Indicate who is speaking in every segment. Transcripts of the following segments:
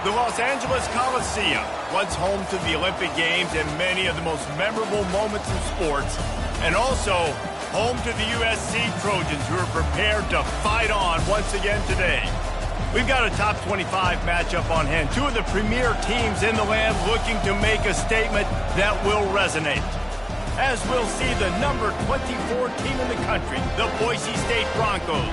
Speaker 1: The Los Angeles Coliseum, once home to the Olympic Games and many of the most memorable moments in sports, and also home to the USC Trojans, who are prepared to fight on once again today. We've got a top 25 matchup on hand. Two of the premier teams in the land looking to make a statement that will resonate. As we'll see the number 24 team in the country, the Boise State Broncos,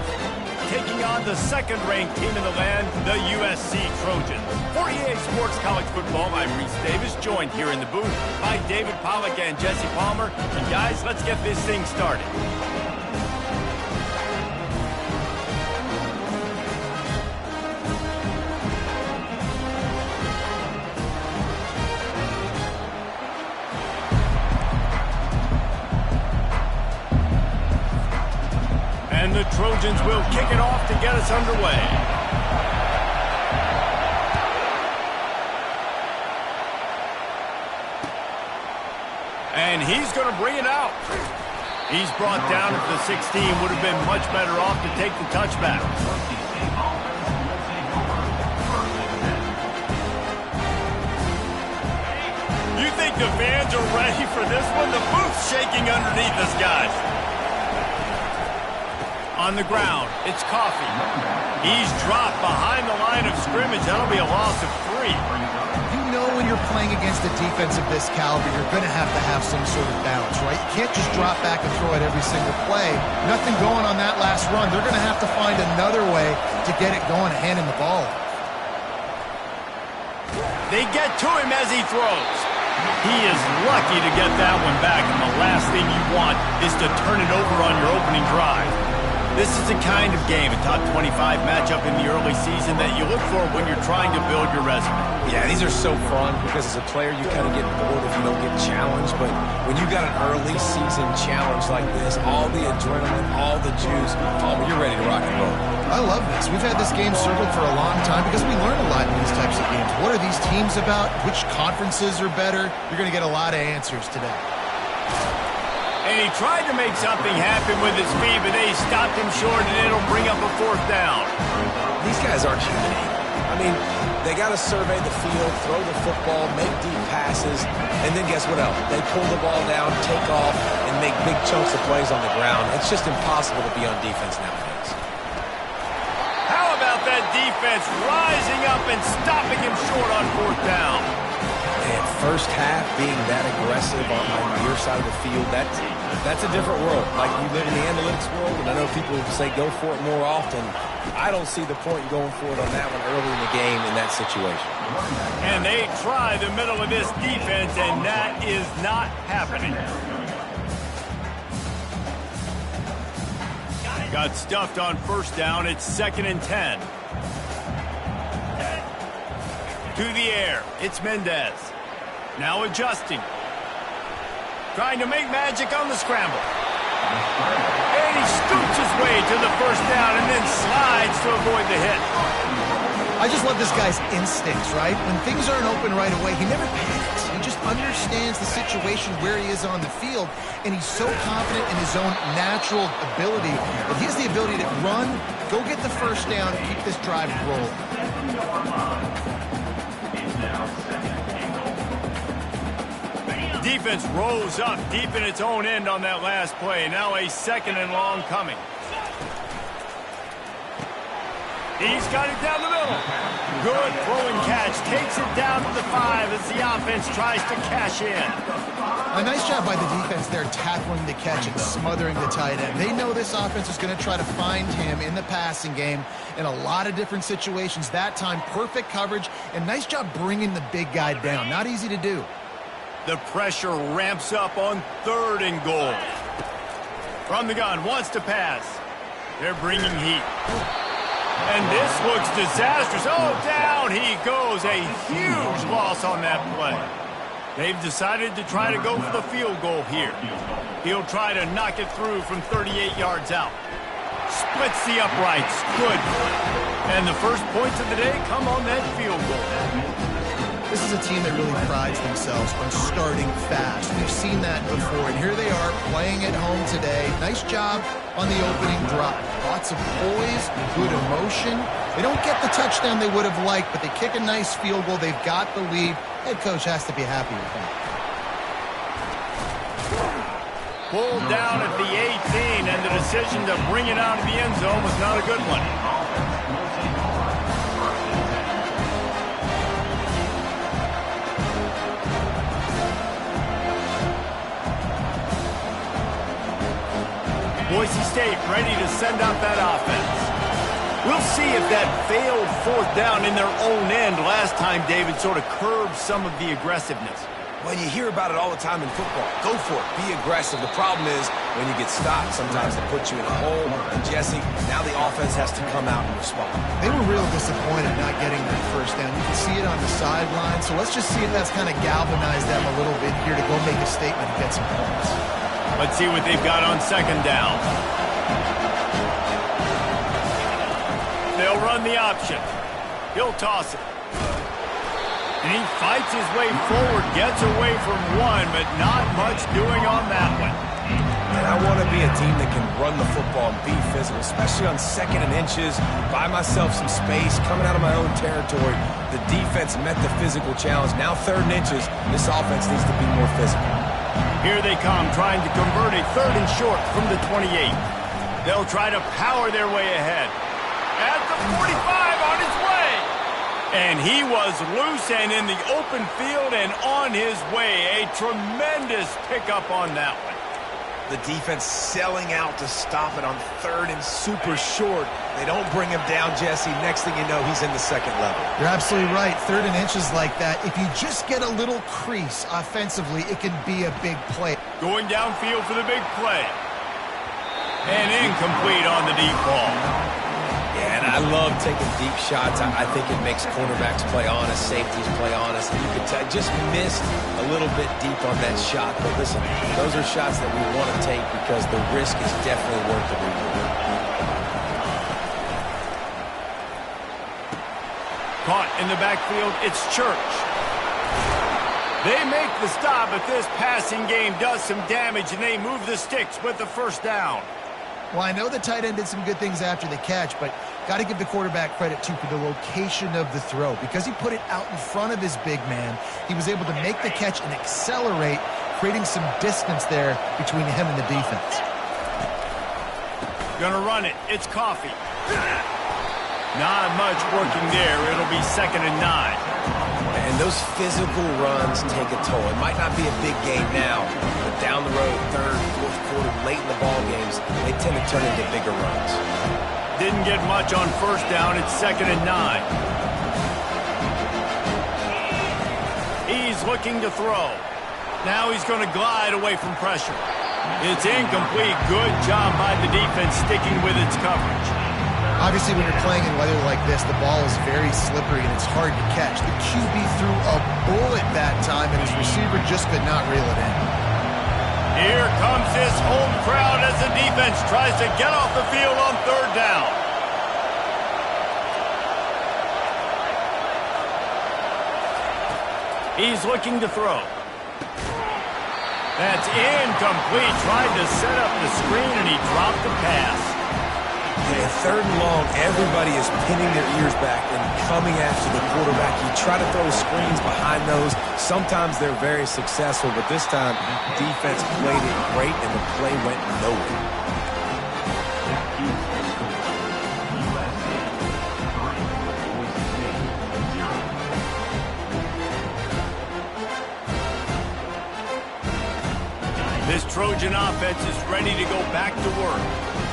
Speaker 1: taking on the second-ranked team in the land, the USC Trojans. For EA Sports College Football, I'm Reese Davis, joined here in the booth by David Pollack and Jesse Palmer. And guys, let's get this thing started. And the Trojans will kick it off to get us underway. And he's going to bring it out. He's brought down at the 16. Would have been much better off to take the touchback. You think the fans are ready for this one? The booth's shaking underneath us, guys. On the ground, it's Coffee. He's dropped behind the line of scrimmage. That'll be a loss of 3.
Speaker 2: You know when you're playing against a defense of this caliber, you're going to have some sort of balance, right? You can't just drop back and throw it every single play. Nothing going on that last run. They're going to have to find another way to get it going, handing the ball off.
Speaker 1: They get to him as he throws. He is lucky to get that one back, and the last thing you want is to turn it over on your opening drive. This is the kind of game, a top 25 matchup in the early season, that you look for when you're trying to build your resume.
Speaker 3: Yeah, these are so fun because as a player you kind of get bored if you don't get challenged. But when you got an early season challenge like this, all the adrenaline, all the juice, you're ready to rock and roll.
Speaker 2: I love this. We've had this game circled for a long time because we learn a lot in these types of games. What are these teams about? Which conferences are better? You're going to get a lot of answers today.
Speaker 1: And he tried to make something happen with his feet, but they stopped him short, and it'll bring up a 4th down.
Speaker 3: These guys aren't human. I mean, they got to survey the field, throw the football, make deep passes, and then guess what else? They pull the ball down, take off, and make big chunks of plays on the ground. It's just impossible to be on defense nowadays.
Speaker 1: How about that defense rising up and stopping him short on 4th down?
Speaker 3: And first half being that aggressive on your side of the field, that's a different world. Like, you live in the analytics world, and I know people say go for it more often. I don't see the point in going for it on that one early in the game in that situation.
Speaker 1: And they try the middle of this defense, and that is not happening. Got stuffed on 1st down. It's 2nd and 10. To the air, it's Mendez. Now adjusting. Trying to make magic on the scramble. And he scoops his way to the 1st down and then slides to avoid the hit.
Speaker 2: I just love this guy's instincts, right? When things aren't open right away, he never panics. He just understands the situation where he is on the field, and he's so confident in his own natural ability that he has the ability to run, go get the 1st down, and keep this drive rolling.
Speaker 1: Defense rose up deep in its own end on that last play. Now a 2nd and long coming. He's got it down the middle. Good throwing catch. Takes it down to the 5 as the offense tries to cash in.
Speaker 2: A nice job by the defense there, tackling the catch and smothering the tight end. They know this offense is going to try to find him in the passing game in a lot of different situations. That time, perfect coverage, and nice job bringing the big guy down. Not easy to do.
Speaker 1: The pressure ramps up on 3rd and goal. From the gun, wants to pass. They're bringing heat. And this looks disastrous. Oh, down he goes. A huge loss on that play. They've decided to try to go for the field goal here. He'll try to knock it through from 38 yards out. Splits the uprights. Good. And the first points of the day come on that field goal.
Speaker 2: This is a team that really prides themselves on starting fast. We've seen that before, and here they are playing at home today. Nice job on the opening drive. Lots of poise, good emotion. They don't get the touchdown they would have liked, but they kick a nice field goal. They've got the lead. Head coach has to be happy with that.
Speaker 1: Pulled down at the 18, and the decision to bring it out of the end zone was not a good one. Boise State ready to send out that offense. We'll see if that failed fourth down in their own end last time, David, sort of curbed some of the aggressiveness.
Speaker 3: Well, you hear about it all the time in football. Go for it. Be aggressive. The problem is when you get stopped, sometimes it puts you in a hole. And, Jesse, now the offense has to come out and respond.
Speaker 2: They were real disappointed not getting that first down. You can see it on the sideline. So let's just see if that's kind of galvanized them a little bit here to go make a statement and get some points.
Speaker 1: Let's see what they've got on second down. They'll run the option. He'll toss it. And he fights his way forward, gets away from one, but not much doing on that one.
Speaker 3: And I want to be a team that can run the football and be physical, especially on second and inches, buy myself some space, coming out of my own territory. The defense met the physical challenge. Now third and inches, this offense needs to be more physical.
Speaker 1: Here they come, trying to convert a third and short from the 28. They'll try to power their way ahead. At the 45 on his way. And he was loose and in the open field and on his way. A tremendous pickup on that one.
Speaker 3: The defense selling out to stop it on third and super short. They don't bring him down, Jesse. Next thing you know, he's in the second level.
Speaker 2: You're absolutely right. Third and inches like that, if you just get a little crease offensively, it can be a big play.
Speaker 1: Going downfield for the big play. And incomplete on the deep ball.
Speaker 3: Yeah, and I love taking deep shots. I think it makes cornerbacks play honest, safeties play honest. And you could tell, just missed a little bit deep on that shot. But listen, those are shots that we want to take because the risk is definitely worth the reward.
Speaker 1: Caught in the backfield, it's Church. They make the stop, but this passing game does some damage, and they move the sticks with the first down.
Speaker 2: Well, I know the tight end did some good things after the catch, but got to give the quarterback credit, too, for the location of the throw. Because he put it out in front of his big man, he was able to make the catch and accelerate, creating some distance there between him and the defense.
Speaker 1: Gonna run it. It's Coffee. Not much working there. It'll be 2nd and 9.
Speaker 3: And those physical runs take a toll. It might not be a big game now, but down the road, third, fourth quarter, late in the ball games, they tend to turn into bigger runs.
Speaker 1: Didn't get much on first down. It's 2nd and 9. He's looking to throw. Now he's going to glide away from pressure. It's incomplete. Good job by the defense sticking with its coverage.
Speaker 2: Obviously, when you're playing in weather like this, the ball is very slippery and it's hard to catch. The QB threw a bullet that time, and his receiver just could not reel it in.
Speaker 1: Here comes this home crowd as the defense tries to get off the field on third down. He's looking to throw. That's incomplete. Tried to set up the screen, and he dropped the pass.
Speaker 3: And third and long, everybody is pinning their ears back and coming after the quarterback. You try to throw screens behind those. Sometimes they're very successful, but this time, defense played it great, and the play went nowhere.
Speaker 1: This Trojan offense is ready to go back to work.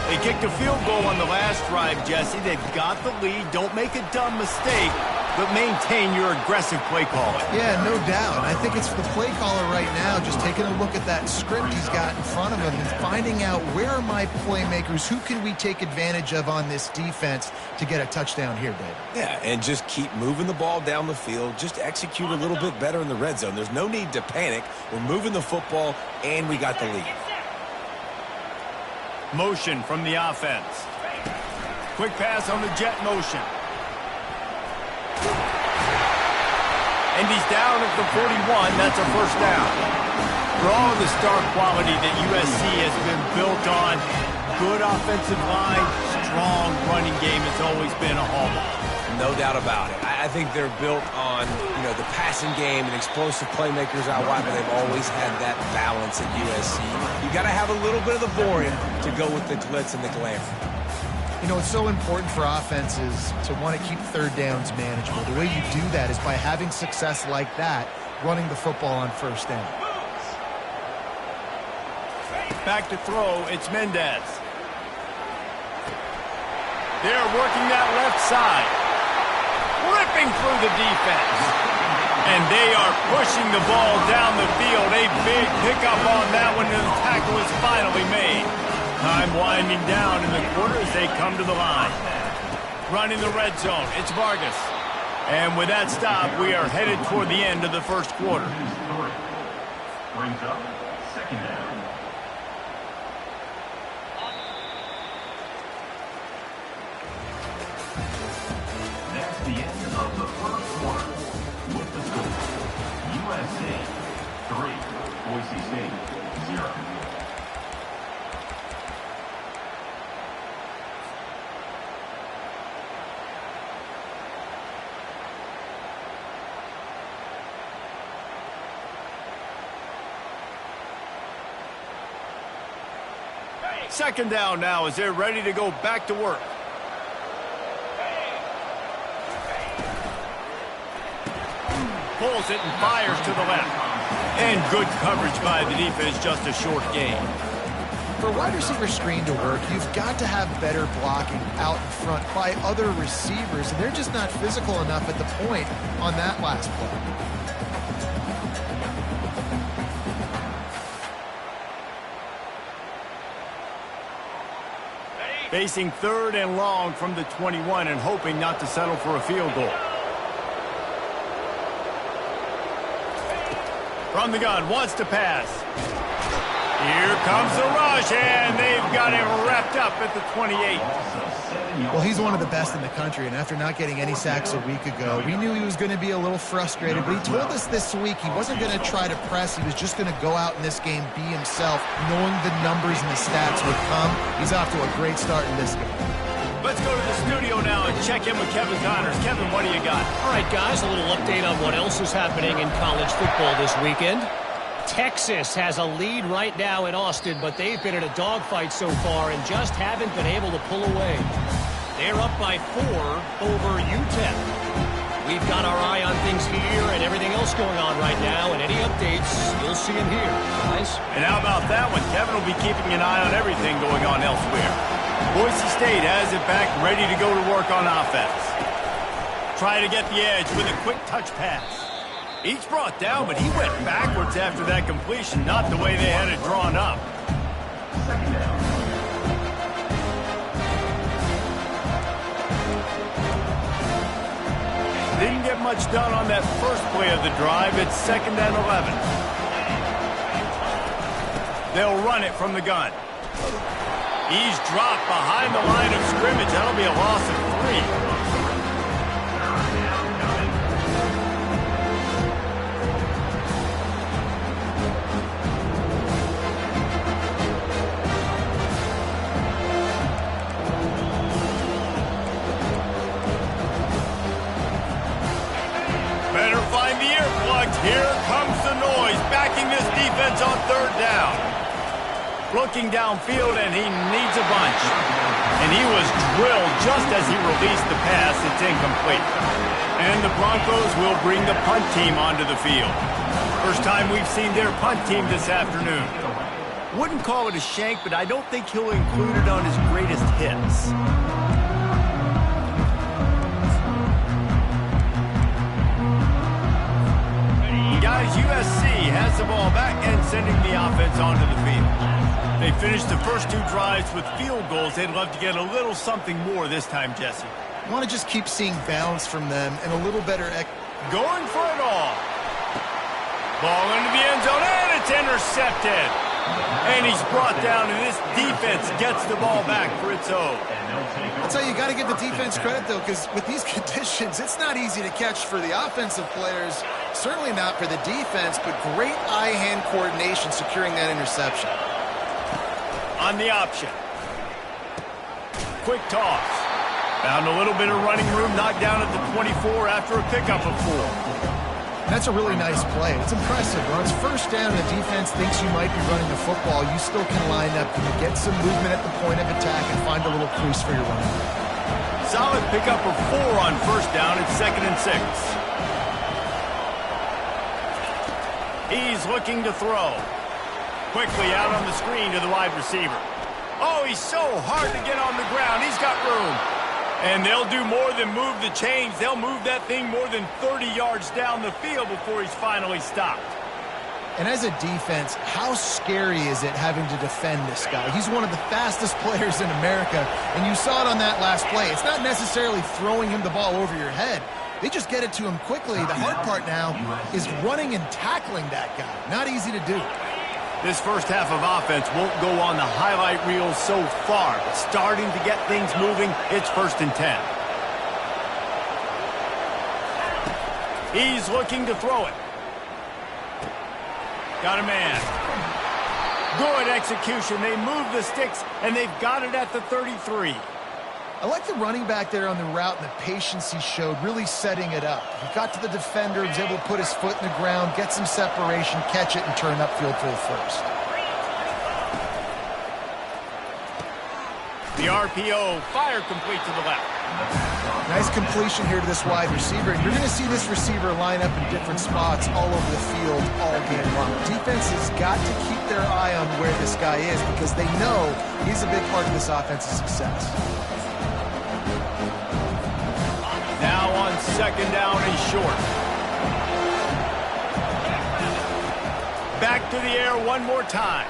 Speaker 1: They kicked a field goal on the last drive, Jesse. They've got the lead. Don't make a dumb mistake, but maintain your aggressive play calling.
Speaker 2: Yeah, no doubt. I think it's the play caller right now just taking a look at that script he's got in front of him and finding out where are my playmakers, who can we take advantage of on this defense to get a touchdown here, Dave.
Speaker 3: Yeah, and just keep moving the ball down the field. Just execute a little bit better in the red zone. There's no need to panic. We're moving the football, and we got the lead.
Speaker 1: Motion from the offense. Quick pass on the jet motion. And he's down at the 41. That's a first down. For all of the star quality that USC has been built on, good offensive line, strong running game has always been a hallmark.
Speaker 3: No doubt about it. I think they're built on, the passing game and explosive playmakers out wide, but they've always had that balance at USC. You got to have a little bit of the boring to go with the glitz and the glamour.
Speaker 2: It's so important for offenses to want to keep third downs manageable. The way you do that is by having success like that, running the football on first down.
Speaker 1: Back to throw, it's Mendez. They're working that left side. Ripping through the defense. And they are pushing the ball down the field. A big pickup on that one, and the tackle is finally made. Time winding down in the quarter as they come to the line. Running the red zone, it's Vargas. And with that stop, we are headed toward the end of the first quarter.
Speaker 4: Brings up second down. That's the end of the first quarter. With the score, USC 3, Boise State 0.
Speaker 1: Second down now as they're ready to go back to work. Pulls it and fires to the left. And good coverage by the defense, just a short gain.
Speaker 2: For a wide receiver screen to work, you've got to have better blocking out in front by other receivers, and they're just not physical enough at the point on that last play.
Speaker 1: Facing third and long from the 21 and hoping not to settle for a field goal. From the gun, wants to pass. Here comes the rush, and they've got him wrapped up at the 28.
Speaker 2: Well, he's one of the best in the country, and after not getting any sacks a week ago, we knew he was going to be a little frustrated, but he told us this week he wasn't going to try to press. He was just going to go out in this game, be himself, knowing the numbers and the stats would come. He's off to a great start in this game.
Speaker 1: Let's go to the studio now and check in with Kevin Connors. Kevin, what do you got?
Speaker 5: All right, guys, a little update on what else is happening in college football this weekend. Texas has a lead right now in Austin, but they've been in a dogfight so far and just haven't been able to pull away. They're up by 4 over UTEP. We've got our eye on things here and everything else going on right now, and any updates, you'll see them here, guys.
Speaker 1: And how about that one? Kevin will be keeping an eye on everything going on elsewhere. Boise State has it back, ready to go to work on offense. Try to get the edge with a quick touch pass. Each brought down, but he went backwards after that completion, not the way they had it drawn up.
Speaker 4: Second down.
Speaker 1: Didn't get much done on that first play of the drive. It's 2nd and 11. They'll run it from the gun. He's dropped behind the line of scrimmage. That'll be a loss of 3. Better find the earplugs. Here comes the noise, backing this defense on 3rd down. Looking downfield, and he needs a bunch. And he was drilled just as he released the pass. It's incomplete. And the Broncos will bring the punt team onto the field. First time we've seen their punt team this afternoon. Wouldn't call it a shank, but I don't think he'll include it on his greatest hits. Guys, USC has the ball back and sending the offense onto the field. They finished the first 2 drives with field goals. They'd love to get a little something more this time, Jesse.
Speaker 2: I want to just keep seeing balance from them and a little better.
Speaker 1: Going for it all. Ball into the end zone, and it's intercepted. And he's brought down, and this defense gets the ball back for its own.
Speaker 2: I'll tell you, you got to give the defense credit, though, because with these conditions, it's not easy to catch for the offensive players. Certainly not for the defense, but great eye-hand coordination securing that interception.
Speaker 1: On the option. Quick toss. Found a little bit of running room, knocked down at the 24 after a pickup of 4.
Speaker 2: That's a really nice play. It's impressive. When it's first down and the defense thinks you might be running the football, you still can line up and get some movement at the point of attack and find a little crease for your running back.
Speaker 1: Solid pickup of 4 on first down at 2nd and 6. He's looking to throw. Quickly out on the screen to the wide receiver. Oh, he's so hard to get on the ground. He's got room. And they'll do more than move the chains. They'll move that thing more than 30 yards down the field before he's finally stopped.
Speaker 2: And as a defense, how scary is it having to defend this guy? He's one of the fastest players in America, and you saw it on that last play. It's not necessarily throwing him the ball over your head. They just get it to him quickly. The hard part now is running and tackling that guy. Not easy to do.
Speaker 1: This first half of offense won't go on the highlight reel so far, but starting to get things moving, it's 1st and 10. He's looking to throw it. Got a man. Good execution. They move the sticks, and they've got it at the 33.
Speaker 2: I like the running back there on the route and the patience he showed, really setting it up. He got to the defender, he was able to put his foot in the ground, get some separation, catch it, and turn upfield for the first.
Speaker 1: The RPO, fire complete to the left.
Speaker 2: Nice completion here to this wide receiver. And you're going to see this receiver line up in different spots all over the field all game long. Defense has got to keep their eye on where this guy is because they know he's a big part of this offense's success.
Speaker 1: Now on 2nd down and short. Back to the air one more time.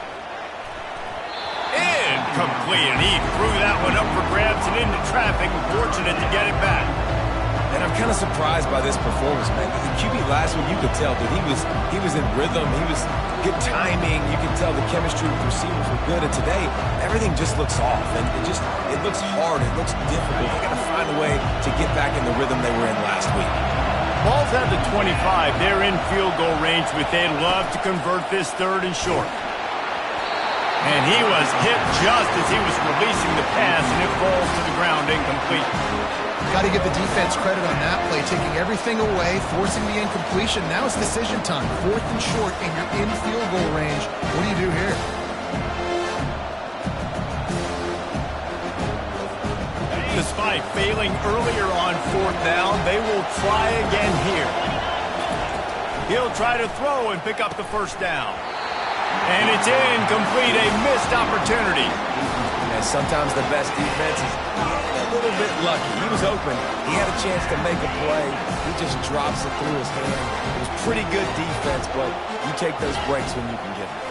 Speaker 1: Incomplete, and he threw that one up for grabs and into traffic. Fortunate to get it back.
Speaker 3: And I'm kind of surprised by this performance, man. The QB last week, you could tell that he was in rhythm. He was good timing. You could tell the chemistry with the receivers were good. And today, everything just looks off. And it looks hard. It looks difficult. They got to find a way to get back in the rhythm they were in last week.
Speaker 1: Ball's at the 25. They're in field goal range, but they'd love to convert this 3rd and short. And he was hit just as he was releasing the pass, and it falls to the ground incomplete.
Speaker 2: Got to give the defense credit on that play, taking everything away, forcing the incompletion. Now it's decision time. 4th and short, and you're in field goal range. What do you do here?
Speaker 1: Despite failing earlier on 4th down, they will try again here. He'll try to throw and pick up the 1st down. And it's incomplete, a missed opportunity.
Speaker 3: And sometimes the best defense is a little bit lucky. He was open. He had a chance to make a play. He just drops it through his hand. It was pretty good defense, but you take those breaks when you can get them.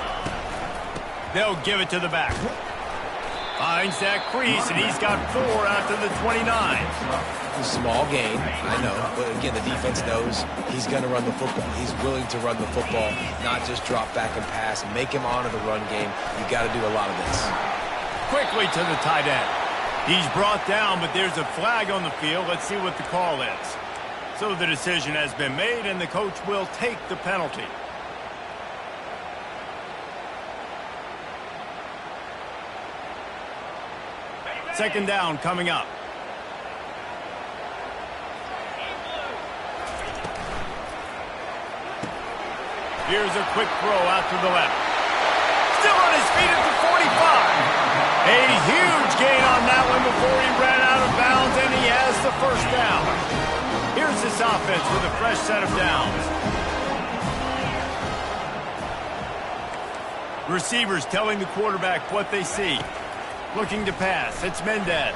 Speaker 1: They'll give it to the back. Finds that crease, and he's got 4 out to the 29.
Speaker 3: It's a small gain, I know, but again, the defense knows he's going to run the football. He's willing to run the football, not just drop back and pass and make him honor the run game. You got to do a lot of this.
Speaker 1: Quickly to the tight end. He's brought down, but there's a flag on the field. Let's see what the call is. So the decision has been made, and the coach will take the penalty. Second down coming up. Here's a quick throw out to the left. Still on his feet at the 45. A huge gain on that one before he ran out of bounds, and he has the 1st down. Here's this offense with a fresh set of downs. Receivers telling the quarterback what they see. Looking to pass. It's Mendez.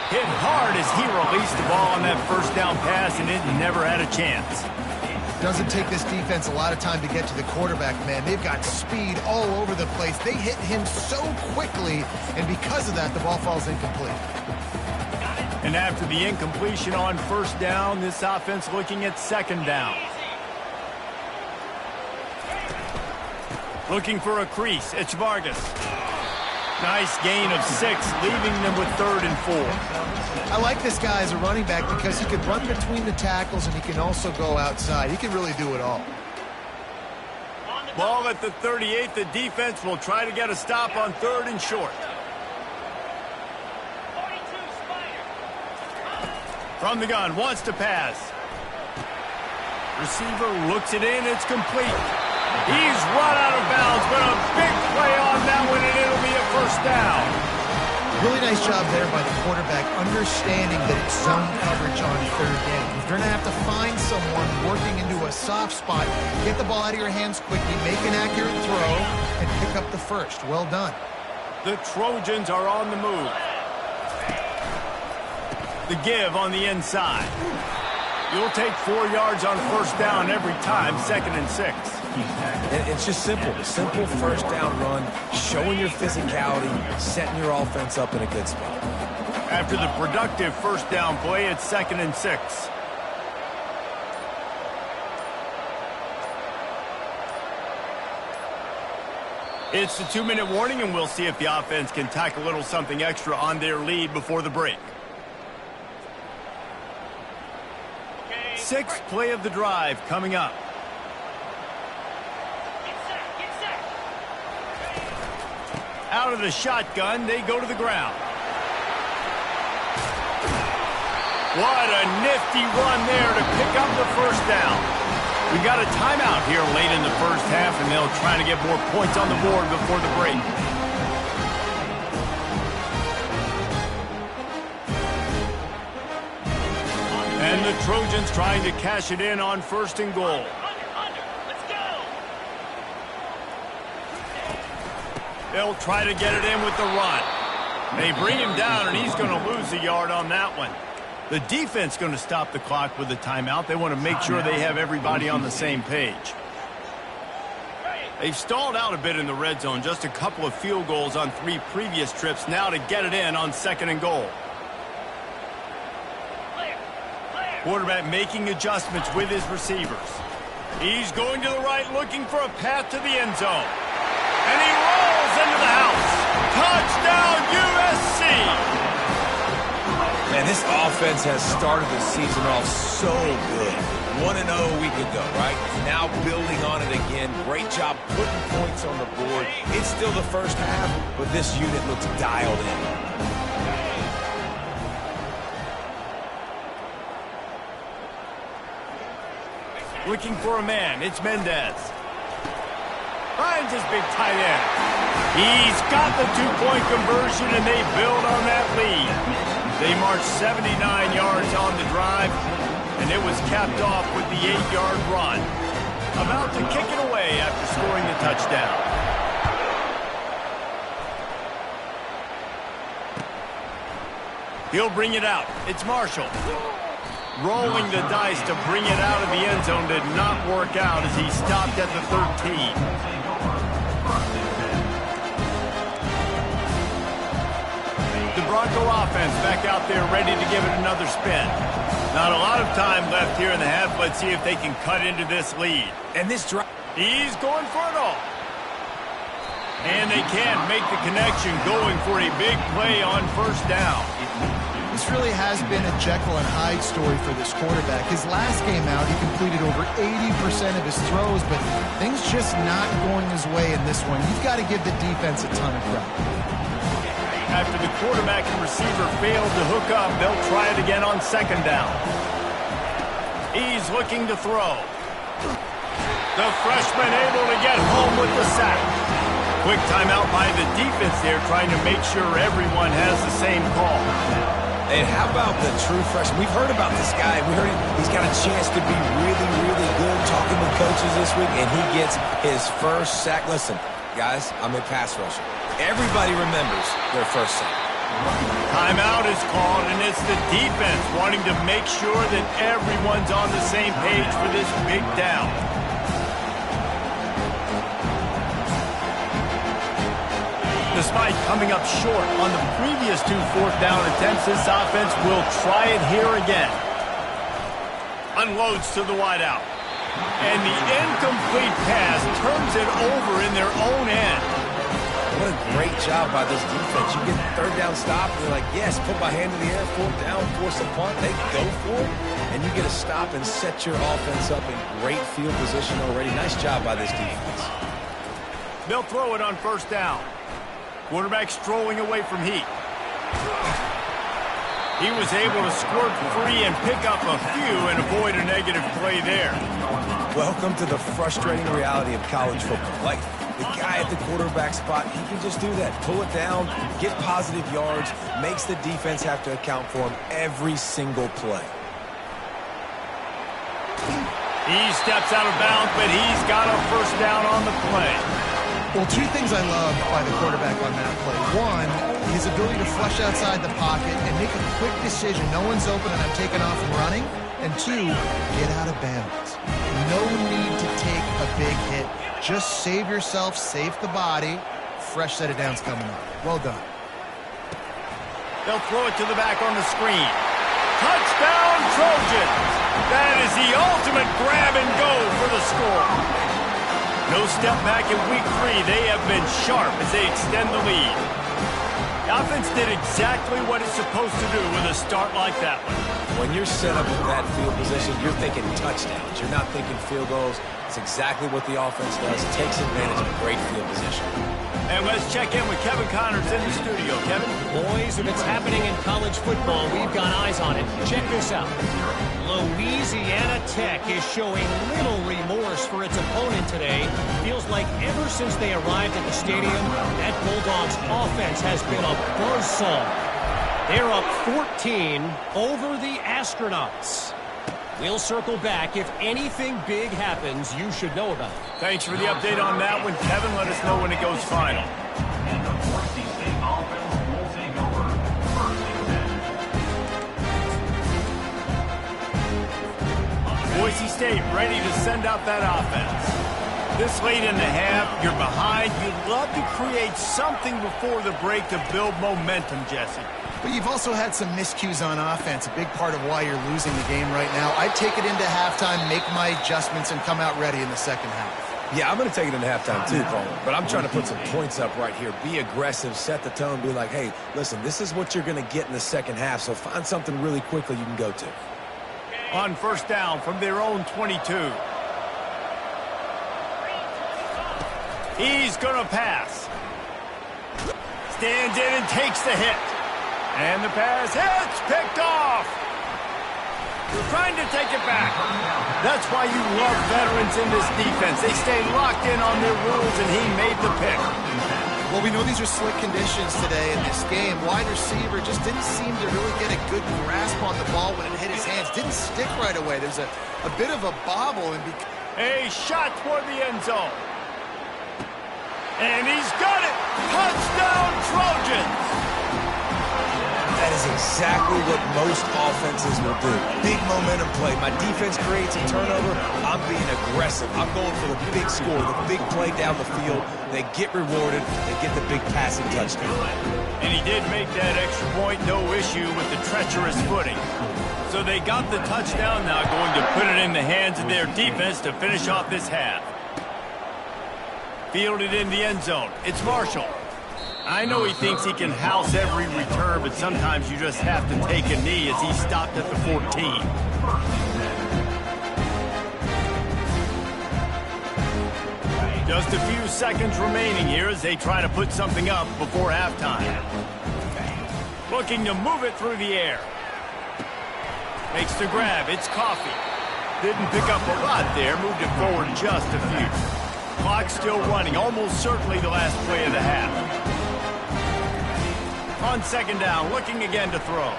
Speaker 1: Hit hard as he released the ball on that 1st down pass, and it never had a chance.
Speaker 2: Doesn't take this defense a lot of time to get to the quarterback, man. They've got speed all over the place. They hit him so quickly, and because of that, the ball falls incomplete.
Speaker 1: And after the incompletion on 1st down, this offense looking at 2nd down. Looking for a crease. It's Vargas. Nice gain of 6, leaving them with 3rd and 4.
Speaker 2: I like this guy as a running back because he can run between the tackles and he can also go outside. He can really do it all.
Speaker 1: Ball at the 38. The defense will try to get a stop on 3rd and short. From the gun, wants to pass. Receiver looks it in. It's complete. He's run out of bounds, but a big play on that one, and it'll be a 1st down.
Speaker 2: Really nice job there by the quarterback, understanding that it's zone coverage on 3rd down. If you're going to have to find someone working into a soft spot, get the ball out of your hands quickly, make an accurate throw, and pick up the 1st. Well done.
Speaker 1: The Trojans are on the move. The give on the inside. You'll take 4 yards on 1st down every time, 2nd and 6.
Speaker 3: It's just simple. Simple 1st down run, showing your physicality, setting your offense up in a good spot.
Speaker 1: After the productive 1st down play, it's 2nd and 6. It's the 2-minute warning, and we'll see if the offense can tack a little something extra on their lead before the break. 6th play of the drive coming up. Out of the shotgun, they go to the ground. What a nifty run there to pick up the 1st down. We got a timeout here late in the 1st half, and they'll try to get more points on the board before the break. And the Trojans trying to cash it in on 1st and goal. They'll try to get it in with the run. They bring him down, and he's going to lose a yard on that one. The defense going to stop the clock with the timeout. They want to make sure they have everybody on the same page. They've stalled out a bit in the red zone. Just a couple of field goals on 3 previous trips now to get it in on 2nd and goal. Quarterback making adjustments with his receivers. He's going to the right, looking for a path to the end zone. And he rolls into the house. Touchdown, USC!
Speaker 3: Man, this offense has started the season off so good. 1-0 a week ago, right? Now building on it again. Great job putting points on the board. It's still the 1st half, but this unit looks dialed in.
Speaker 1: Looking for a man. It's Mendez. Finds his big tight end. He's got the 2-point conversion, and they build on that lead. They marched 79 yards on the drive, and it was capped off with the 8-yard run. About to kick it away after scoring the touchdown. He'll bring it out. It's Marshall. Rolling the dice to bring it out of the end zone did not work out as he stopped at the 13. The Bronco offense back out there ready to give it another spin. Not a lot of time left here in the half. Let's see if they can cut into this lead.
Speaker 3: And this drive,
Speaker 1: he's going for it all. And they can't make the connection, going for a big play on 1st down.
Speaker 2: This really has been a Jekyll and Hyde story for this quarterback. His last game out, he completed over 80% of his throws, but things just not going his way in this one. You've got to give the defense a ton of credit.
Speaker 1: After the quarterback and receiver failed to hook up, they'll try it again on 2nd down. He's looking to throw. The freshman able to get home with the sack. Quick timeout by the defense there, trying to make sure everyone has the same call.
Speaker 3: and how about the true freshman? We've heard about this guy. We heard he's got a chance to be really, really good talking with coaches this week, and he gets his first sack. Listen, guys, I'm a pass rusher. Everybody remembers their first sack.
Speaker 1: Timeout is called, and it's the defense wanting to make sure that everyone's on the same page for this big down. Despite coming up short on the previous two fourth-down attempts, this offense will try it here again. Unloads to the wideout. And the incomplete pass turns it over in their own end.
Speaker 3: What a great job by this defense. You get the third down stop, and you're like, yes, put my hand in the air, fourth down, force a punt. They go for it, and you get a stop and set your offense up in great field position already. Nice job by this defense.
Speaker 1: They'll throw it on first down. Quarterback strolling away from heat. He was able to squirt free and pick up a few and avoid a negative play there.
Speaker 3: Welcome to the frustrating reality of college football. Like, the guy at the quarterback spot, he can just do that. Pull it down, get positive yards, makes the defense have to account for him every single play.
Speaker 1: He steps out of bounds, but he's got a first down on the play.
Speaker 2: Well, two things I love by the quarterback on that play. One, his ability to flush outside the pocket and make a quick decision. No one's open and I'm taking off and running. And two, get out of bounds. No need to take a big hit. Just save yourself, save the body. Fresh set of downs coming up. Well done.
Speaker 1: They'll throw it to the back on the screen. Touchdown, Trojans! That is the ultimate grab and go for the score. No step back in week 3. They have been sharp as they extend the lead. The offense did exactly what it's supposed to do with a start like that one.
Speaker 3: When you're set up in that field position, you're thinking touchdowns. You're not thinking field goals. It's exactly what the offense does. It takes advantage of great field position.
Speaker 1: And let's check in with Kevin Connors in the studio. Kevin?
Speaker 5: Boys, if it's happening in college football, we've got eyes on it. Check this out. Louisiana Tech is showing little remorse for its opponent today. Feels like ever since they arrived at the stadium, that Bulldogs offense has been a buzzsaw. They're up 14 over the Astronauts. We'll circle back. If anything big happens, you should know about it.
Speaker 1: Thanks for the update on that one, Kevin. Let us know when it goes final.
Speaker 4: And the Boise State offense will take over first and 10.
Speaker 1: Boise State ready to send out that offense. This late in the half, you're behind. You'd love to create something before the break to build momentum, Jesse.
Speaker 2: But you've also had some miscues on offense, a big part of why you're losing the game right now. I'd take it into halftime, make my adjustments, and come out ready in the second half.
Speaker 3: Yeah, I'm going to take it into halftime too, Paul. But I'm trying to put some points up right here. Be aggressive, set the tone, be like, hey, listen, this is what you're going to get in the second half, so find something really quickly you can go to.
Speaker 1: On first down from their own 22. He's going to pass. Stands in and takes the hit. And the pass hits, picked off. You're trying to take it back. That's why you love veterans in this defense. They stay locked in on their rules, and he made the pick.
Speaker 2: Well, we know these are slick conditions today in this game. Wide receiver just didn't seem to really get a good grasp on the ball when it hit his hands. Didn't stick right away. There's a bit of a bobble.
Speaker 1: A shot toward the end zone. And he's got it. Touchdown, Trojans.
Speaker 3: That is exactly what most offenses will do. Big momentum play. My defense creates a turnover. I'm being aggressive. I'm going for the big score, the big play down the field. They get rewarded. They get the big passing touchdown.
Speaker 1: And he did make that extra point, no issue with the treacherous footing. So they got the touchdown, now going to put it in the hands of their defense to finish off this half. Fielded in the end zone. It's Marshall. I know he thinks he can house every return, but sometimes you just have to take a knee as he stopped at the 14. Just a few seconds remaining here as they try to put something up before halftime. Looking to move it through the air. Makes the grab. It's Coffee. Didn't pick up a lot there. Moved it forward just a few. Clock still running. Almost certainly the last play of the half. On second down, looking again to throw.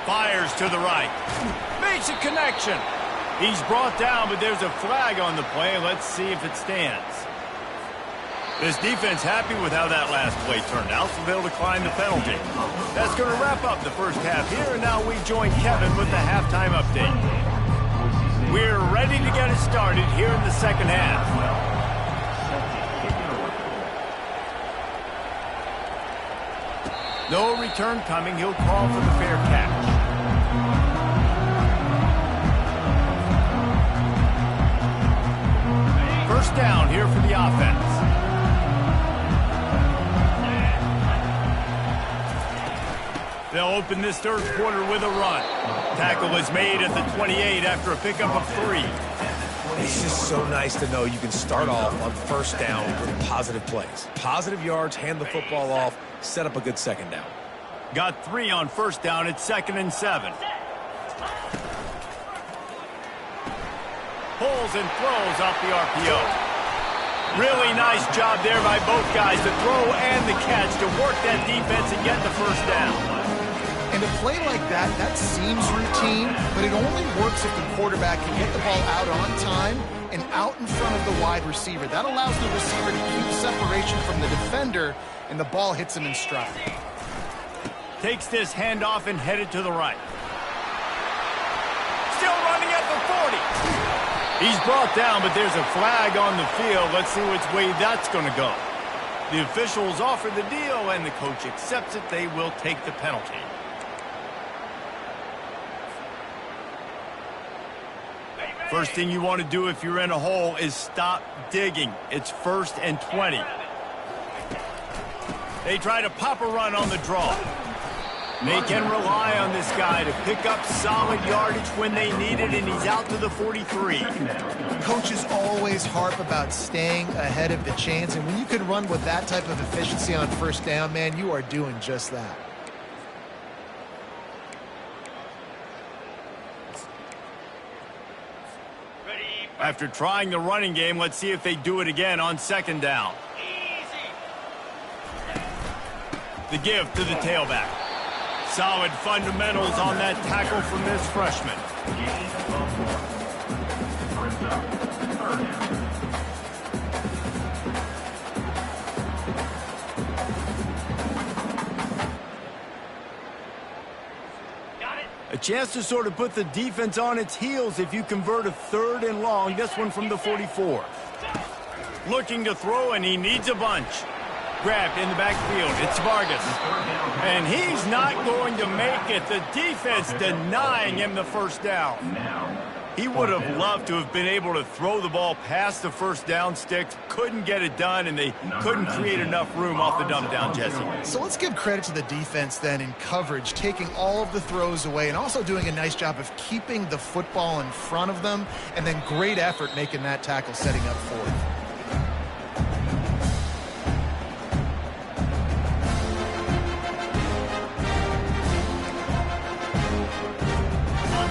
Speaker 1: Fires to the right. Makes a connection. He's brought down, but there's a flag on the play. Let's see if it stands. This defense happy with how that last play turned out, so they'll decline the penalty. That's going to wrap up the first half here, and now we join Kevin with the halftime update. We're ready to get it started here in the second half. No return coming. He'll call for the fair catch. offense. They'll open this third quarter with a run. Tackle is made at the 28 after a pickup of 3.
Speaker 3: It's just so nice to know you can start off on first down with positive plays. Positive yards, hand the football off, set up a good second down.
Speaker 1: Got 3 on first down. It's 2nd and 7. Pulls and throws off the RPO. Really nice job there by both guys to throw and the catch to work that defense and get the first down.
Speaker 2: And a play like that, that seems routine, but it only works if the quarterback can get the ball out on time and out in front of the wide receiver. That allows the receiver to keep separation from the defender, and the ball hits him in stride.
Speaker 1: Takes this handoff and headed to the right. Still running at the 40. He's brought down, but there's a flag on the field. Let's see which way that's going to go. The officials offer the deal, and the coach accepts it. They will take the penalty. First thing you want to do if you're in a hole is stop digging. It's 1st and 20. They try to pop a run on the draw. They can rely on this guy to pick up solid yardage when they need it, and he's out to the 43.
Speaker 2: Coaches always harp about staying ahead of the chains, and when you can run with that type of efficiency on first down, man, you are doing just that.
Speaker 1: After trying the running game, let's see if they do it again on 2nd down. The give to the tailback. Solid fundamentals on that tackle from this freshman. A chance to sort of put the defense on its heels if you convert a 3rd and long. This one from the 44. Looking to throw, and he needs a bunch. Grabbed in the backfield. It's Vargas. And he's not going to make it. The defense denying him the first down. He would have loved to have been able to throw the ball past the first down sticks. Couldn't get it done, and they couldn't create enough room off the dump down, Jesse.
Speaker 2: So let's give credit to the defense then in coverage, taking all of the throws away and also doing a nice job of keeping the football in front of them, and then great effort making that tackle setting up fourth.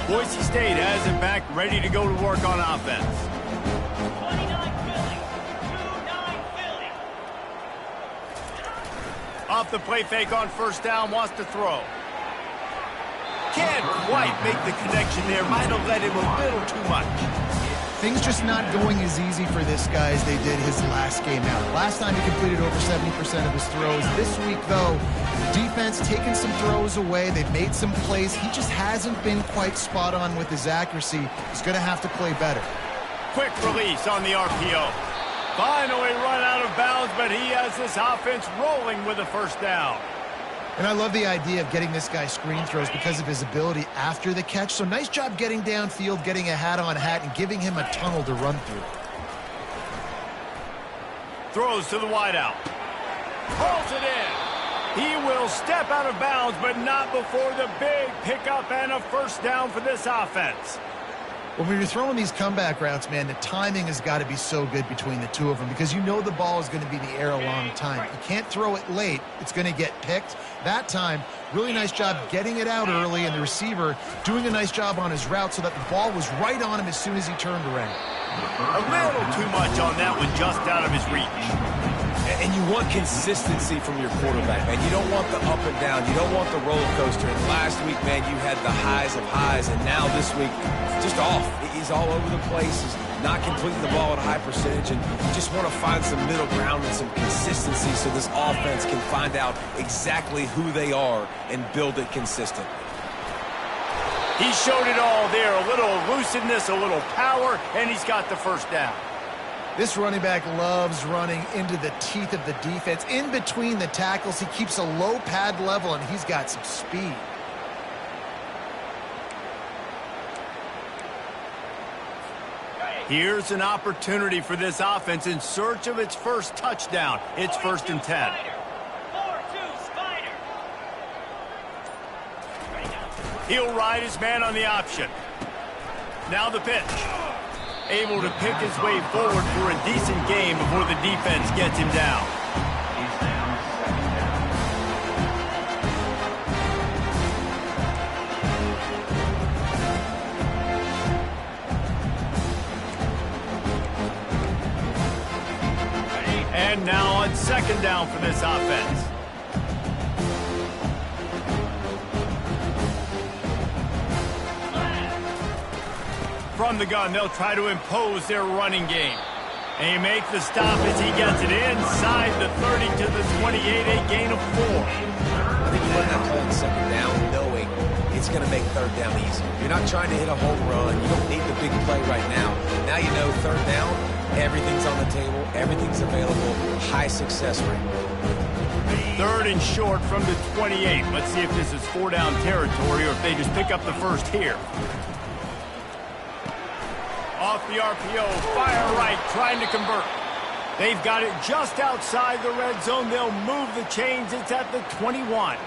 Speaker 1: Boise State has it back, ready to go to work on offense. 29 Philly. Off the play fake on first down, wants to throw. Can't quite make the connection there. Might have let him a little too much.
Speaker 2: Things just not going as easy for this guy as they did his last game out. Last time he completed over 70% of his throws. This week, though, defense taking some throws away. They've made some plays. He just hasn't been quite spot on with his accuracy. He's going to have to play better.
Speaker 1: Quick release on the RPO. Finally run out of bounds, but he has this offense rolling with a first down.
Speaker 2: And I love the idea of getting this guy screen throws because of his ability after the catch. So nice job getting downfield, getting a hat-on-hat, and giving him a tunnel to run through.
Speaker 1: Throws to the wideout. Pulls it in. He will step out of bounds, but not before the big pickup and a first down for this offense.
Speaker 2: When you're throwing these comeback routes, man, the timing has got to be so good between the two of them because you know the ball is going to be in the air a long time. You can't throw it late. It's going to get picked. That time, really nice job getting it out early, and the receiver doing a nice job on his route so that the ball was right on him as soon as he turned around.
Speaker 1: A little too much on that one, just out of his reach.
Speaker 3: And you want consistency from your quarterback, man. You don't want the up and down. You don't want the roller coaster. And last week, man, you had the highs of highs, and now this week, just off. He's all over the place. He's not completing the ball at a high percentage, and you just want to find some middle ground and some consistency so this offense can find out exactly who they are and build it consistently.
Speaker 1: He showed it all there. A little elusiveness, a little power, and he's got the first down.
Speaker 2: This running back loves running into the teeth of the defense. In between the tackles, he keeps a low pad level, and he's got some speed.
Speaker 1: Here's an opportunity for this offense in search of its first touchdown. It's 1st and 10. He'll ride his man on the option. Now the pitch. Able to pick his way forward for a decent game before the defense gets him down. And now on 2nd down for this offense. From the gun, they'll try to impose their running game. And he makes the stop as he gets it inside the 30 to the 28, a gain of 4.
Speaker 3: I think you run that play on 2nd down knowing it's going to make 3rd down easy. You're not trying to hit a home run. You don't need the big play right now. Now you know 3rd down, everything's on the table, everything's available, high success rate.
Speaker 1: 3rd and short from the 28. Let's see if this is 4-down territory or if they just pick up the first here. Off the RPO, fire right, trying to convert. They've got it just outside the red zone. They'll move the chains. It's at the 21.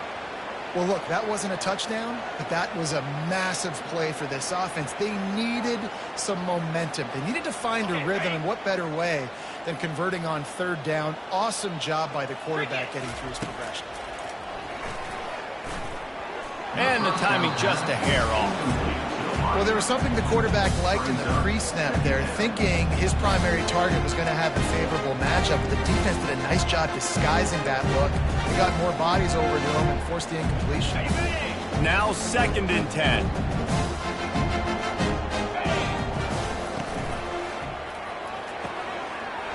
Speaker 2: Well, look, that wasn't a touchdown, but that was a massive play for this offense. They needed some momentum. They needed to find a rhythm, and what better way than converting on 3rd down. Awesome job by the quarterback getting through his progression.
Speaker 1: And the timing just a hair off.
Speaker 2: Well, there was something the quarterback liked in the pre-snap there, thinking his primary target was going to have a favorable matchup. The defense did a nice job disguising that look. They got more bodies over to him and forced the incompletion.
Speaker 1: Now 2nd and 10.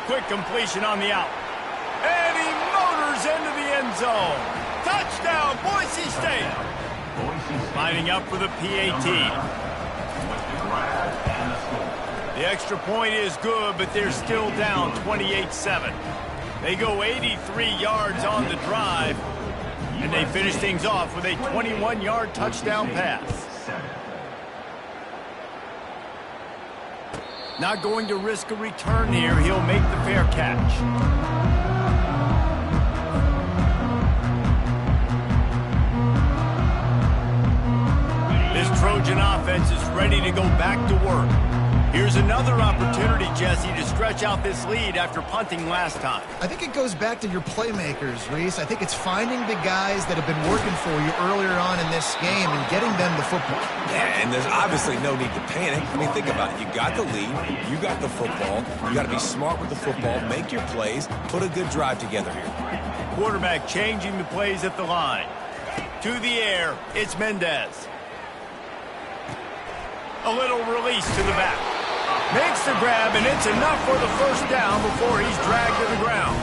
Speaker 1: Quick completion on the out. And he motors into the end zone. Touchdown, Boise State. Lining up for the PAT. The extra point is good, but they're still down 28-7. They go 83 yards on the drive, and they finish things off with a 21-yard touchdown pass. Not going to risk a return here. He'll make the fair catch. This Trojan offense is ready to go back to work. Here's another opportunity, Jesse, to stretch out this lead after punting last time.
Speaker 2: I think it goes back to your playmakers, Reese. I think it's finding the guys that have been working for you earlier on in this game and getting them the football.
Speaker 3: Yeah, and there's obviously no need to panic. I mean, think about it. You got the lead. You got the football. You got to be smart with the football. Make your plays. Put a good drive together here.
Speaker 1: Quarterback changing the plays at the line. To the air, it's Mendez. A little release to the back. Makes the grab, and it's enough for the first down before he's dragged to the ground.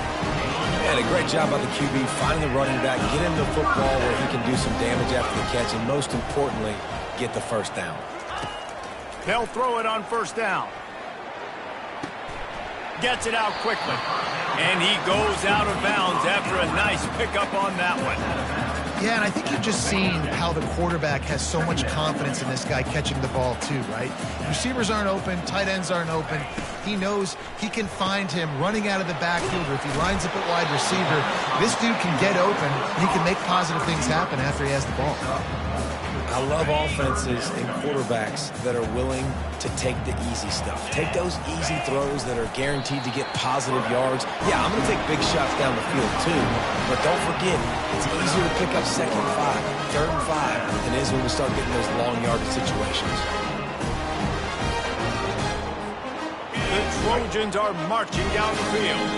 Speaker 3: And a great job by the QB finding the running back, get him the football where he can do some damage after the catch, and most importantly, get the first down.
Speaker 1: They'll throw it on 1st down. Gets it out quickly. And he goes out of bounds after a nice pickup on that one.
Speaker 2: Yeah, and I think you've just seen how the quarterback has so much confidence in this guy catching the ball too, right? Receivers aren't open, tight ends aren't open. He knows he can find him running out of the backfield, or if he lines up at wide receiver, this dude can get open, and he can make positive things happen after he has the ball.
Speaker 3: I love offenses and quarterbacks that are willing to take the easy stuff. Take those easy throws that are guaranteed to get positive yards. Yeah, I'm going to take big shots down the field too, but don't forget, it's easier to pick up 2nd and 5, 3rd and 5 than it is when we start getting those long yardage situations.
Speaker 1: The Trojans are marching down the field.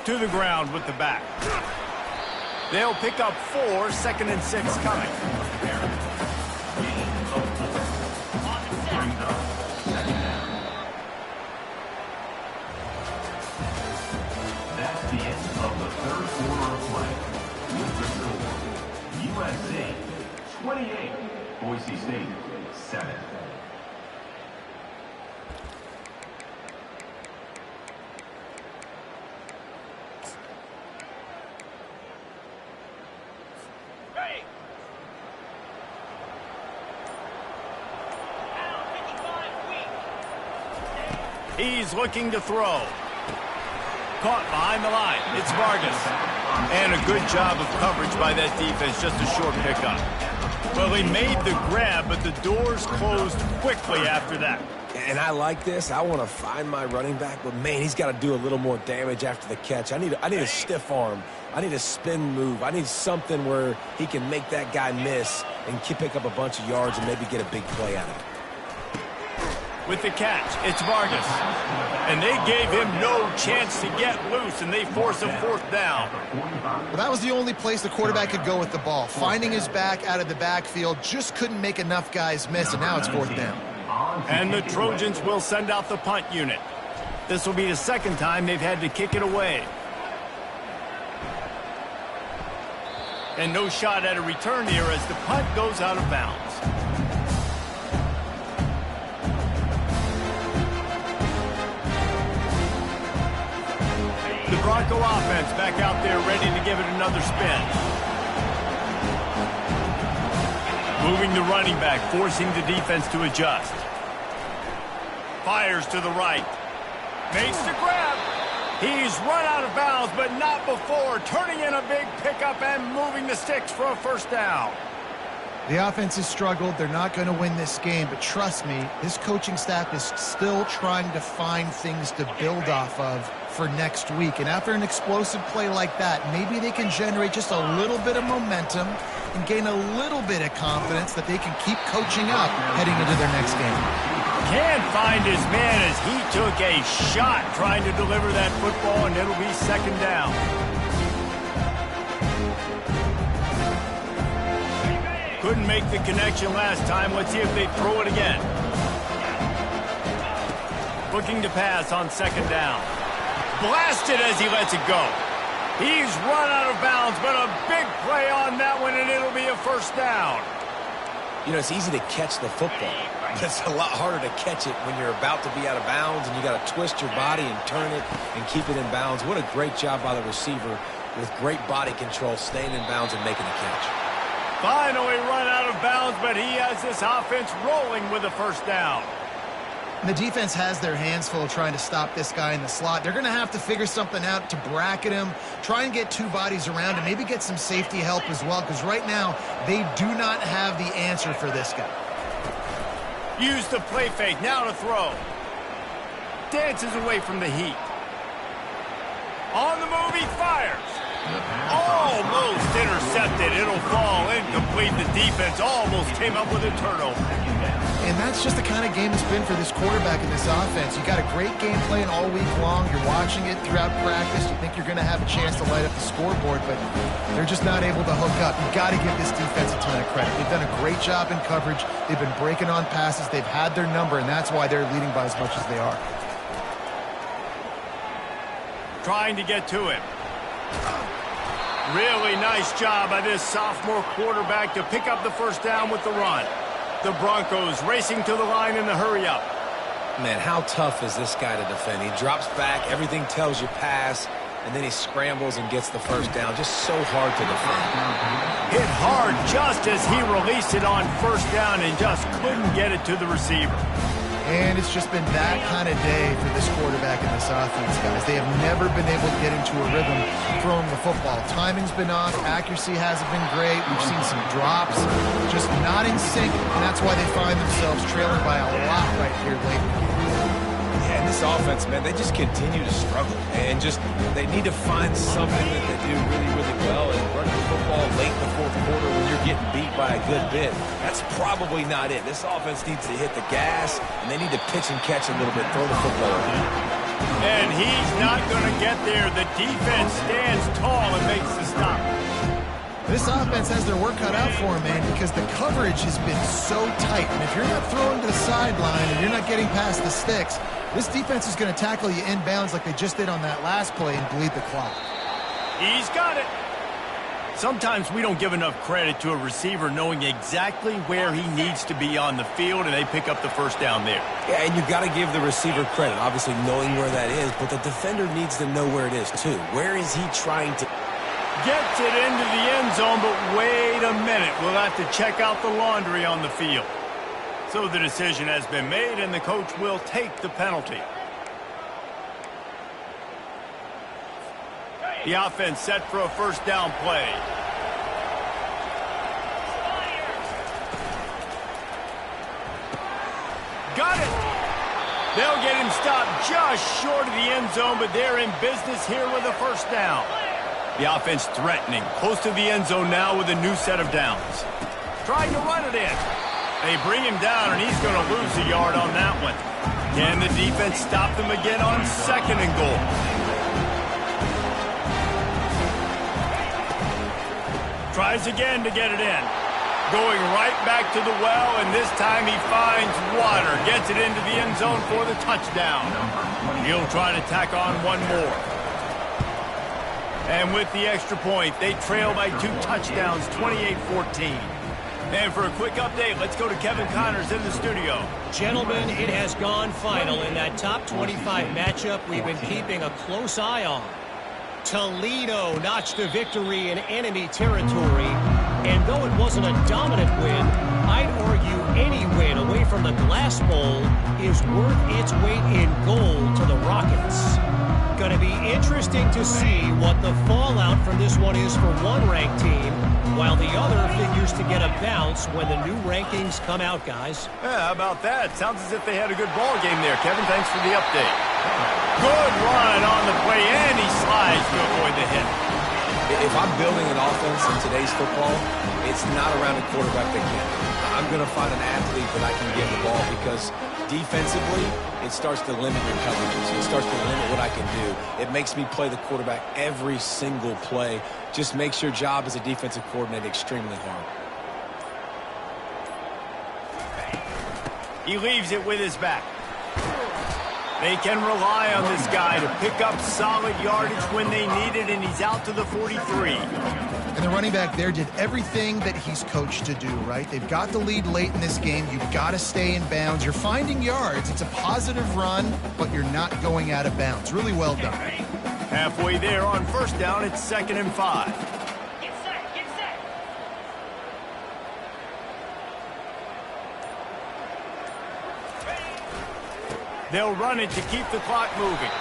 Speaker 1: To the ground with the back. They'll pick up 4, 2nd and 6 coming.
Speaker 4: That's the end of the 3rd quarter of play. With the score, USC 28, Boise State 7.
Speaker 1: He's looking to throw. Caught behind the line. It's Vargas. And a good job of coverage by that defense. Just a short pickup. Well, he made the grab, but the doors closed quickly after that.
Speaker 3: And I like this. I want to find my running back, but, man, he's got to do a little more damage after the catch. I need a stiff arm. I need a spin move. I need something where he can make that guy miss and pick up a bunch of yards and maybe get a big play out of it.
Speaker 1: With the catch, it's Vargas. And they gave him no chance to get loose, and they force a 4th down.
Speaker 2: Well, that was the only place the quarterback could go with the ball. Finding his back out of the backfield, just couldn't make enough guys miss, and now it's 4th down.
Speaker 1: And the Trojans will send out the punt unit. This will be the 2nd time they've had to kick it away. And no shot at a return here as the punt goes out of bounds. The Bronco offense back out there ready to give it another spin. Moving the running back, forcing the defense to adjust. Fires to the right. Makes the grab. He's run out of bounds, but not before. Turning in a big pickup and moving the sticks for a 1st down.
Speaker 2: The offense has struggled. They're not going to win this game, but trust me, this coaching staff is still trying to find things to build off of for next week. And after an explosive play like that, maybe they can generate just a little bit of momentum and gain a little bit of confidence that they can keep coaching up heading into their next game.
Speaker 1: Can't find his man as he took a shot trying to deliver that football, and it'll be 2nd down. Couldn't make the connection last time. Let's see if they throw it again. Looking to pass on 2nd down. Blasted as he lets it go. He's run out of bounds, but a big play on that one, and it'll be a 1st down.
Speaker 3: You know, it's easy to catch the football, but it's a lot harder to catch it when you're about to be out of bounds and you got to twist your body and turn it and keep it in bounds. What a great job by the receiver with great body control, staying in bounds and making the catch.
Speaker 1: Finally run out of bounds, but he has this offense rolling with a 1st down.
Speaker 2: And the defense has their hands full trying to stop this guy in the slot. They're going to have to figure something out to bracket him, try and get 2 bodies around him, maybe get some safety help as well, because right now they do not have the answer for this guy.
Speaker 1: Use the play fake, now to throw. Dances away from the heat. On the move, he fires. Almost intercepted. It'll fall incomplete. The defense almost came up with a turnover.
Speaker 2: And that's just the kind of game it's been for this quarterback in this offense. You got a great game plan all week long. You're watching it throughout practice. You think you're going to have a chance to light up the scoreboard, but they're just not able to hook up. You've got to give this defense a ton of credit. They've done a great job in coverage. They've been breaking on passes. They've had their number, and that's why they're leading by as much as they are.
Speaker 1: Trying to get to him. Really nice job by this sophomore quarterback to pick up the 1st down with the run. The Broncos racing to the line in the hurry-up.
Speaker 3: Man, how tough is this guy to defend? He drops back, everything tells you pass, and then he scrambles and gets the 1st down. Just so hard to defend.
Speaker 1: Hit hard just as he released it on 1st down and just couldn't get it to the receiver.
Speaker 2: And it's just been that kind of day for this quarterback and this offense, guys. They have never been able to get into a rhythm throwing the football. Timing's been off. Accuracy hasn't been great. We've seen some drops. Just not in sync, and that's why they find themselves trailing by a lot right here late.
Speaker 3: Yeah, and this offense, man, they just continue to struggle. And just they need to find something that they do really, really well. And running the football late in the 4th quarter when you're getting beat by a good bit, that's probably not it. This offense needs to hit the gas, and they need to pitch and catch a little bit, throw the football around.
Speaker 1: And he's not going to get there. The defense stands tall and makes the stop.
Speaker 2: This offense has their work cut out for them, man, because the coverage has been so tight. And if you're not throwing to the sideline and you're not getting past the sticks, this defense is going to tackle you inbounds like they just did on that last play and bleed the clock.
Speaker 1: He's got it. Sometimes we don't give enough credit to a receiver knowing exactly where he needs to be on the field, and they pick up the 1st down there.
Speaker 3: Yeah, and you've got to give the receiver credit, obviously knowing where that is, but the defender needs to know where it is, too. Where is he trying to...
Speaker 1: Gets it into the end zone, but wait a minute. We'll have to check out the laundry on the field. So the decision has been made, and the coach will take the penalty. The offense set for a first down play. Got it. They'll get him stopped just short of the end zone, but they're in business here with a first down. The offense threatening, close to the end zone now with a new set of downs. Trying to run it in. They bring him down, and he's going to lose a yard on that one. Can the defense stop them again on second and goal? Tries again to get it in. Going right back to the well, and this time he finds water. Gets it into the end zone for the touchdown. He'll try to tack on one more. And with the extra point, they trail by 2 touchdowns, 28-14. And for a quick update, let's go to Kevin Connors in the studio.
Speaker 5: Gentlemen, it has gone final in that top 25 matchup we've been keeping a close eye on. Toledo notched a victory in enemy territory, and though it wasn't a dominant win, I'd argue any win away from the Glass Bowl is worth its weight in gold to the Rockets. Going to be interesting to see what the fallout from this one is for one ranked team, while the other figures to get a bounce when the new rankings come out, guys.
Speaker 1: Yeah, how about that? Sounds as if they had a good ball game there. Kevin, thanks for the update. Good run on the play, and he slides to avoid the hit.
Speaker 3: If I'm building an offense in today's football, it's not around a quarterback that can. I'm going to find an athlete that I can give the ball, because defensively, it starts to limit your coverages. It starts to limit what I can do. It makes me play the quarterback every single play. Just makes your job as a defensive coordinator extremely hard.
Speaker 1: He leaves it with his back. They can rely on this guy to pick up solid yardage when they need it, and he's out to the 43.
Speaker 2: And the running back there did everything that he's coached to do, right? They've got the lead late in this game. You've got to stay in bounds. You're finding yards. It's a positive run, but you're not going out of bounds. Really well done.
Speaker 1: Halfway there on first down, it's 2nd and 5. They'll run it to keep the clock moving.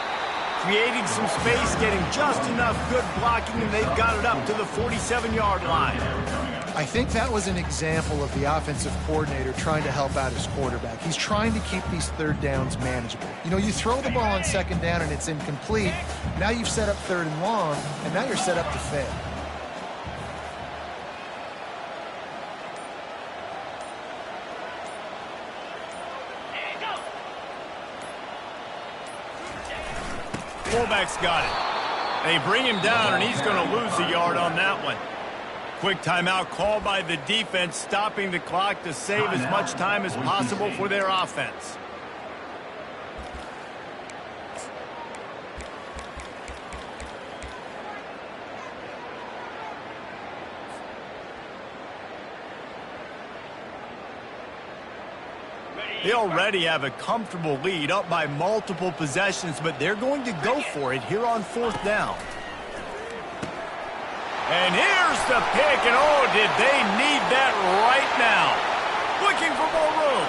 Speaker 1: Creating some space, getting just enough good blocking, and they've got it up to the 47-yard line.
Speaker 2: I think that was an example of the offensive coordinator trying to help out his quarterback. He's trying to keep these third downs manageable. You know, you throw the ball on second down and it's incomplete. Now you've set up 3rd and long, and now you're set up to fail.
Speaker 1: Fullback's got it. They bring him down, and he's going to lose a yard on that one. Quick timeout called by the defense, stopping the clock to save as much time as possible for their offense. They already have a comfortable lead, up by multiple possessions, but they're going to go for it here on 4th down. And here's the pick, and oh, did they need that right now. Looking for more room.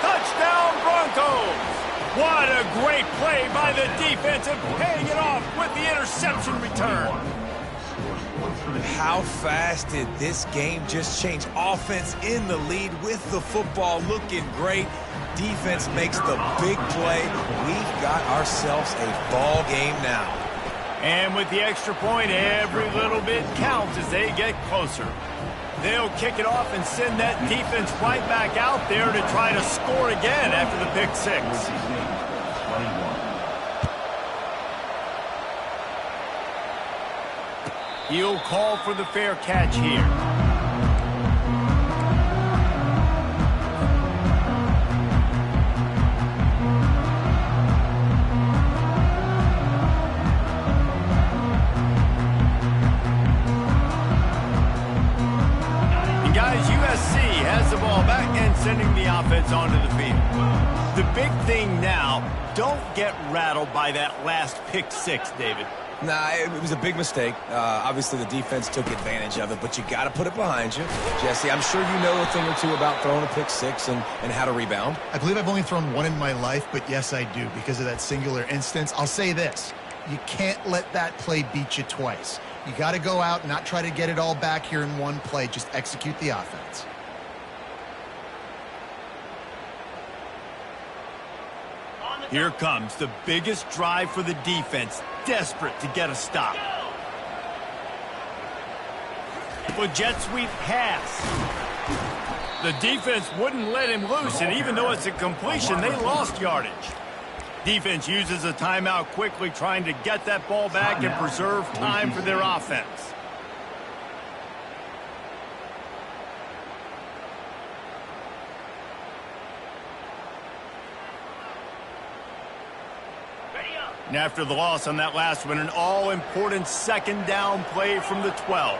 Speaker 1: Touchdown, Broncos. What a great play by the defense, and paying it off with the interception return.
Speaker 6: How fast did this game just change? Offense in the lead with the football, looking great. Defense makes the big play. We've got ourselves a ball game now.
Speaker 1: And with the extra point, every little bit counts as they get closer. They'll kick it off and send that defense right back out there to try to score again after the pick 6. He'll call for the fair catch here. And guys, USC has the ball back and sending the offense onto the field. The big thing now, don't get rattled by that last pick 6, David.
Speaker 3: Nah, it was a big mistake. Obviously, the defense took advantage of it, but you got to put it behind you. Jesse, I'm sure you know a thing or two about throwing a pick 6 and how to rebound.
Speaker 2: I believe I've only thrown one in my life, but yes, I do because of that singular instance. I'll say this. You can't let that play beat you twice. You got to go out and not try to get it all back here in one play. Just execute the offense.
Speaker 1: Here comes the biggest drive for the defense, desperate to get a stop. With jet sweep pass. The defense wouldn't let him loose, and even though it's a completion, they lost yardage. Defense uses a timeout quickly, trying to get that ball back and preserve time for their offense. And after the loss on that last one, an all-important second down play from the 12.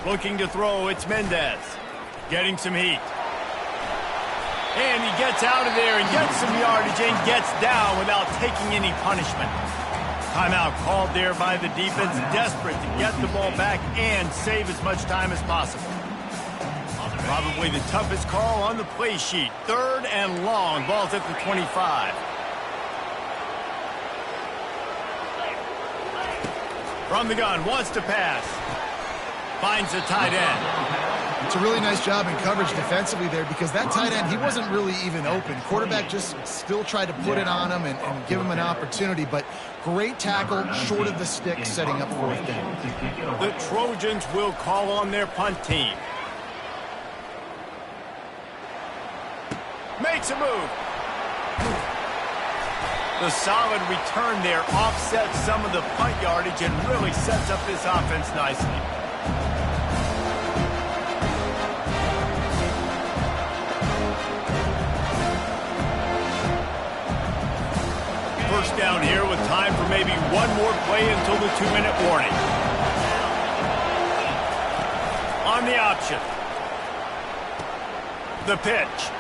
Speaker 1: Looking to throw, it's Mendez. Getting some heat. And he gets out of there and gets some yardage and gets down without taking any punishment. Timeout called there by the defense, desperate to get the ball back and save as much time as possible. Probably the toughest call on the play sheet. 3rd and long. Ball's at the 25. From the gun, wants to pass. Finds the tight end.
Speaker 2: It's a really nice job in coverage defensively there because that tight end, he wasn't really even open. Quarterback just still tried to put it on him and give him an opportunity, but great tackle, short of the stick, setting up 4th down.
Speaker 1: The Trojans will call on their punt team. Makes a move. The solid return there offsets some of the punt yardage and really sets up this offense nicely. First down here with time for maybe one more play until the 2-minute warning. On the option. The pitch.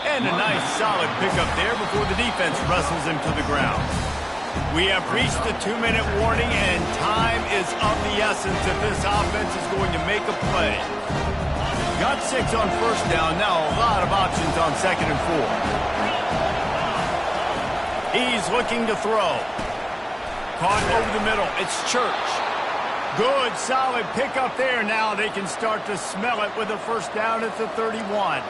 Speaker 1: And a nice solid pickup there before the defense wrestles him to the ground. We have reached the 2-minute warning, and time is of the essence if this offense is going to make a play. Got 6 on first down, now a lot of options on 2nd and 4. He's looking to throw. Caught over the middle. It's Church. Good, solid pickup there. Now they can start to smell it with a first down at the 31.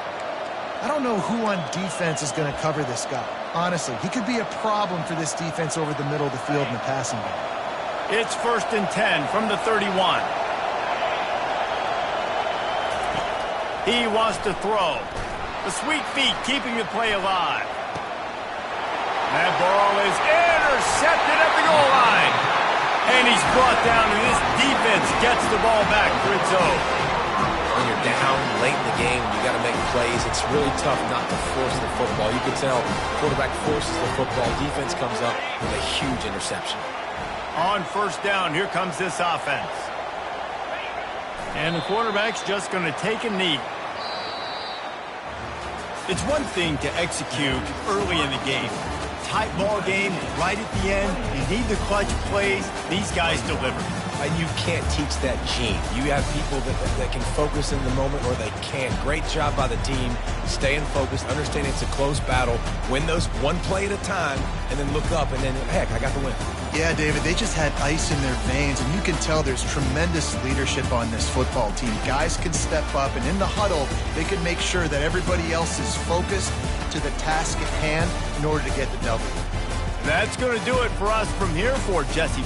Speaker 2: I don't know who on defense is going to cover this guy. Honestly, he could be a problem for this defense over the middle of the field in the passing game.
Speaker 1: It's 1st and 10 from the 31. He wants to throw. The sweet feet keeping the play alive. That ball is intercepted at the goal line. And he's brought down, and this defense gets the ball back for its own.
Speaker 3: When you're down late in the game, you got to make plays. It's really tough not to force the football. You can tell quarterback forces the football. Defense comes up with a huge interception.
Speaker 1: On first down, here comes this offense. And the quarterback's just going to take a knee. It's one thing to execute early in the game. Tight ball game, right at the end. You need the clutch plays. These guys deliver.
Speaker 3: And you can't teach that gene. You have people that can focus in the moment or they can't. Great job by the team, staying focused, understanding it's a close battle, win those one play at a time, and then look up and then, heck, I got the win.
Speaker 2: Yeah, David, they just had ice in their veins, and you can tell there's tremendous leadership on this football team. Guys can step up, and in the huddle, they can make sure that everybody else is focused to the task at hand in order to get the W.
Speaker 1: That's going to do it for us from here for Jesse.